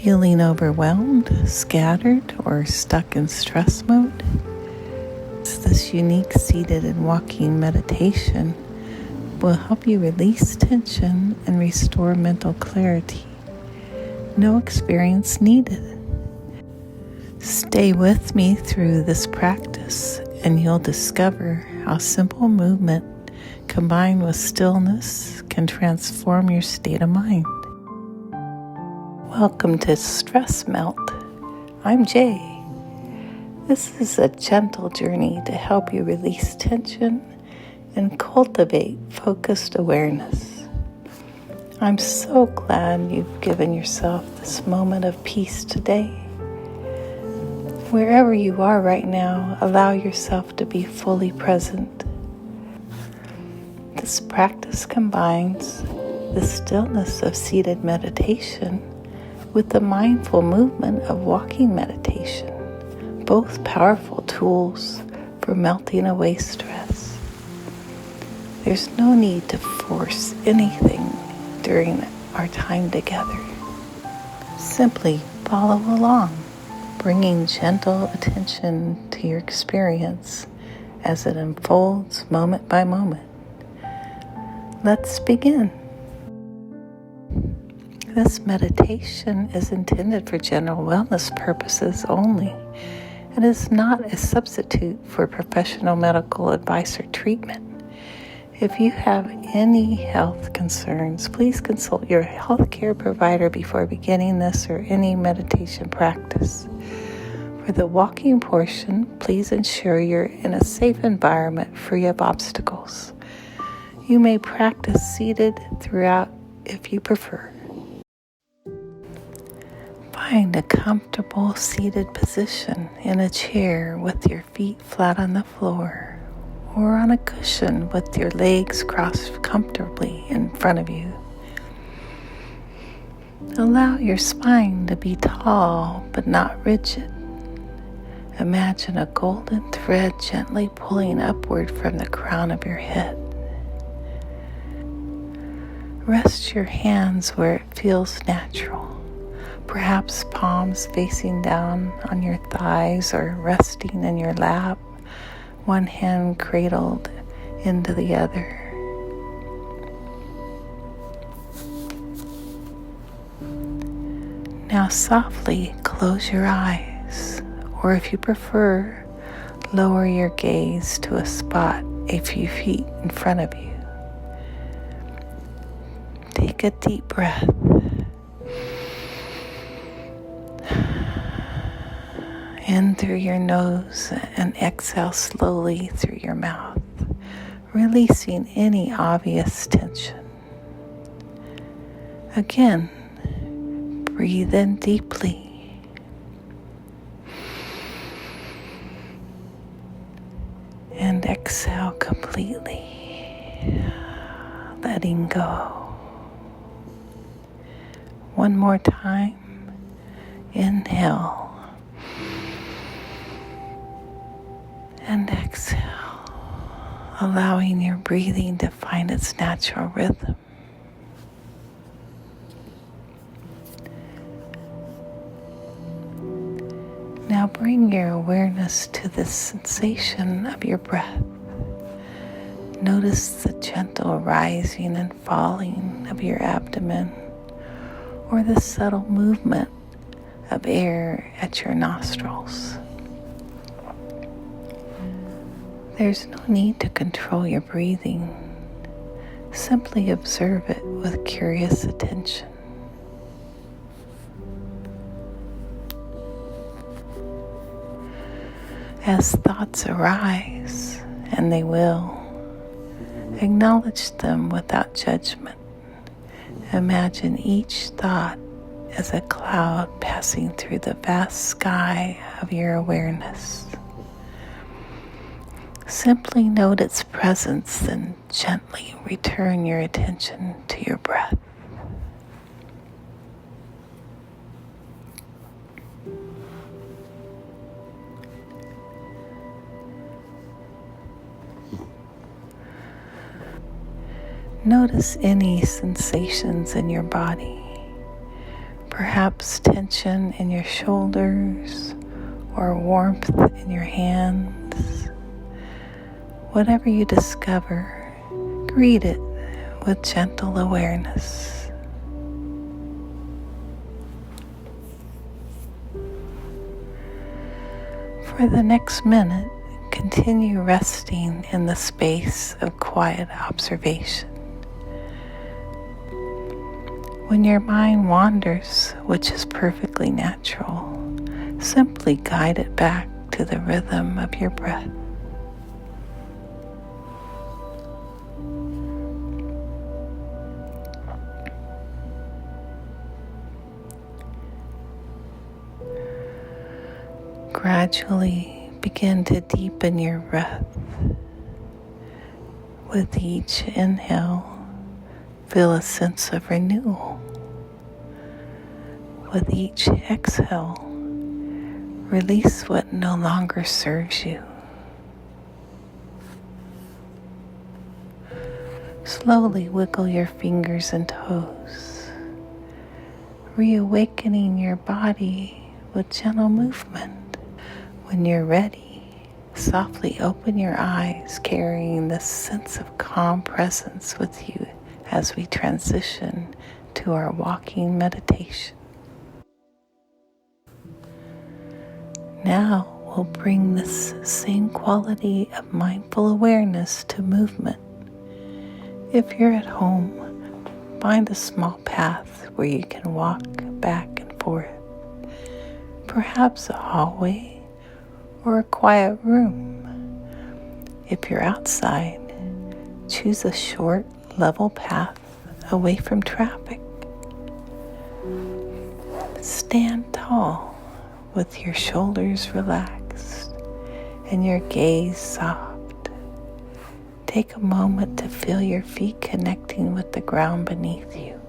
Feeling overwhelmed, scattered, or stuck in stress mode? This unique seated and walking meditation will help you release tension and restore mental clarity. No experience needed. Stay with me through this practice and you'll discover how simple movement combined with stillness can transform your state of mind. Welcome to Stress Melt. I'm Jay. This is a gentle journey to help you release tension and cultivate focused awareness. I'm so glad you've given yourself this moment of peace today. Wherever you are right now, allow yourself to be fully present. This practice combines the stillness of seated meditation with the mindful movement of walking meditation, both powerful tools for melting away stress. There's no need to force anything during our time together. Simply follow along, bringing gentle attention to your experience as it unfolds moment by moment. Let's begin. This meditation is intended for general wellness purposes only and is not a substitute for professional medical advice or treatment. If you have any health concerns, please consult your healthcare provider before beginning this or any meditation practice. For the walking portion, please ensure you're in a safe environment free of obstacles. You may practice seated throughout if you prefer. Find a comfortable seated position in a chair with your feet flat on the floor or on a cushion with your legs crossed comfortably in front of you. Allow your spine to be tall but not rigid. Imagine a golden thread gently pulling upward from the crown of your head. Rest your hands where it feels natural. Perhaps palms facing down on your thighs or resting in your lap, one hand cradled into the other. Now softly close your eyes, or if you prefer, lower your gaze to a spot a few feet in front of you. Take a deep breath. In through your nose and exhale slowly through your mouth, releasing any obvious tension. Again, breathe in deeply. And exhale completely, letting go. One more time, inhale. And exhale, allowing your breathing to find its natural rhythm. Now bring your awareness to the sensation of your breath. Notice the gentle rising and falling of your abdomen or the subtle movement of air at your nostrils. There's no need to control your breathing. Simply observe it with curious attention. As thoughts arise, and they will, acknowledge them without judgment. Imagine each thought as a cloud passing through the vast sky of your awareness. Simply note its presence, then gently return your attention to your breath. Notice any sensations in your body. perhaps tension in your shoulders or warmth in your hands. Whatever you discover, greet it with gentle awareness. For the next minute, continue resting in the space of quiet observation. When your mind wanders, which is perfectly natural, simply guide it back to the rhythm of your breath. Gradually begin to deepen your breath. With each inhale, feel a sense of renewal. With each exhale, release what no longer serves you. Slowly wiggle your fingers and toes, reawakening your body with gentle movement. When you're ready, softly open your eyes, carrying this sense of calm presence with you as we transition to our walking meditation. Now we'll bring this same quality of mindful awareness to movement. If you're at home, find a small path where you can walk back and forth, perhaps a hallway or a quiet room. If you're outside, choose a short, level path away from traffic. Stand tall with your shoulders relaxed and your gaze soft. Take a moment to feel your feet connecting with the ground beneath you.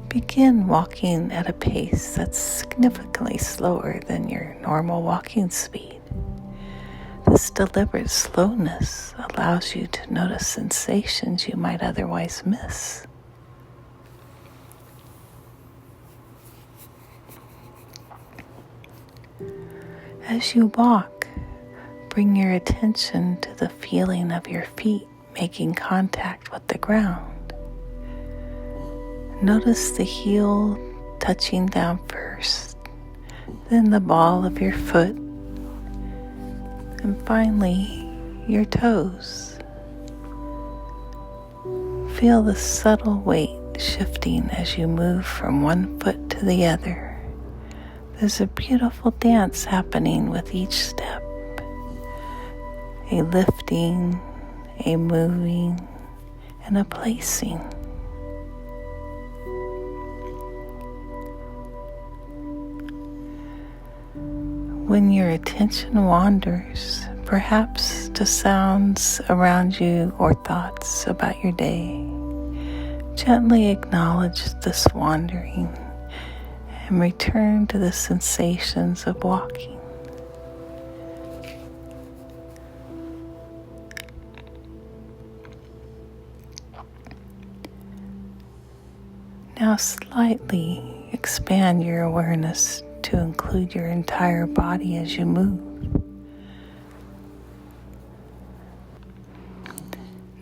Begin walking at a pace that's significantly slower than your normal walking speed. This deliberate slowness allows you to notice sensations you might otherwise miss. As you walk, bring your attention to the feeling of your feet making contact with the ground. Notice the heel touching down first, then the ball of your foot, and finally your toes. Feel the subtle weight shifting as you move from one foot to the other. There's a beautiful dance happening with each step, a lifting, a moving, and a placing. When your attention wanders, perhaps to sounds around you or thoughts about your day, gently acknowledge this wandering and return to the sensations of walking. Now slightly expand your awareness to include your entire body as you move.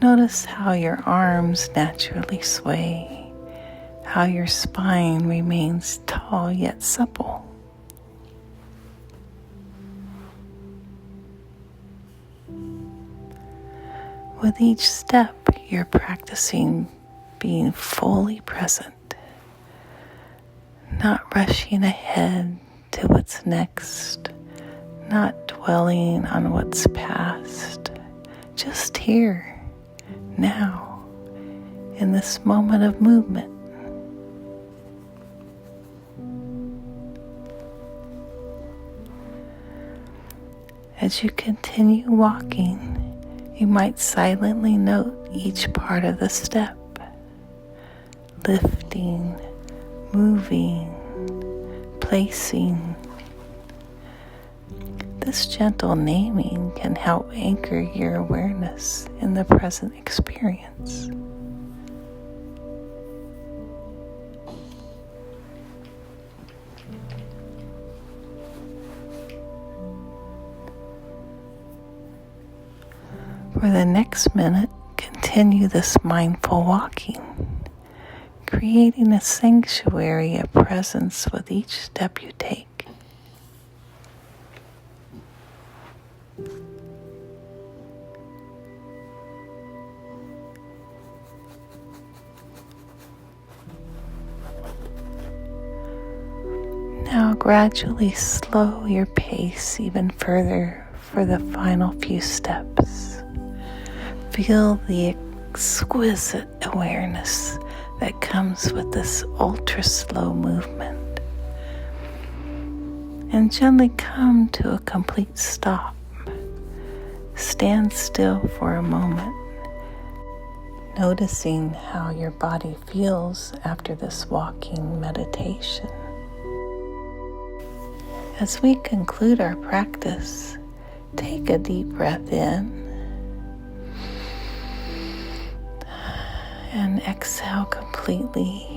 Notice how your arms naturally sway, how your spine remains tall yet supple. With each step, you're practicing being fully present, not rushing ahead to what's next, not dwelling on what's past, just here, now, in this moment of movement. As you continue walking, you might silently note each part of the step, lifting, moving, placing. This gentle naming can help anchor your awareness in the present experience. For the next minute, continue this mindful walking, creating a sanctuary of presence with each step you take. Now gradually slow your pace even further for the final few steps. Feel the exquisite awareness that comes with this ultra slow movement. And gently come to a complete stop. Stand still for a moment, noticing how your body feels after this walking meditation. As we conclude our practice, take a deep breath in and exhale completely.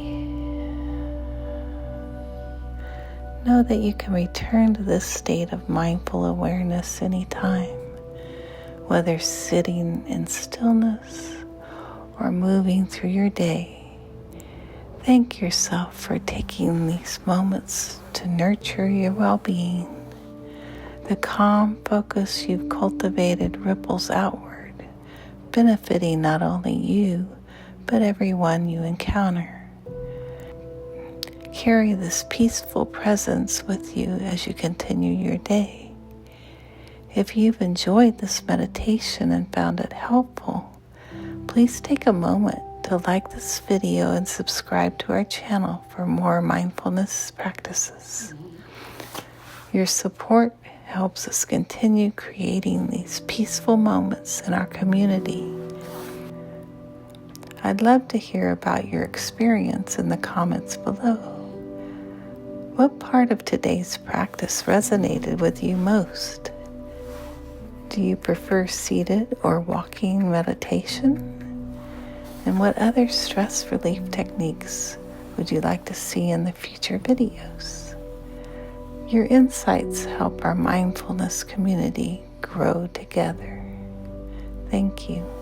Know that you can return to this state of mindful awareness anytime, whether sitting in stillness or moving through your day. Thank yourself for taking these moments to nurture your well-being. The calm focus you've cultivated ripples outward, benefiting not only you, but everyone you encounter. Carry this peaceful presence with you as you continue your day. If you've enjoyed this meditation and found it helpful, please take a moment to like this video and subscribe to our channel for more mindfulness practices. Your support helps us continue creating these peaceful moments in our community. I'd love to hear about your experience in the comments below. What part of today's practice resonated with you most? Do you prefer seated or walking meditation? And what other stress relief techniques would you like to see in the future videos? Your insights help our mindfulness community grow together. Thank you.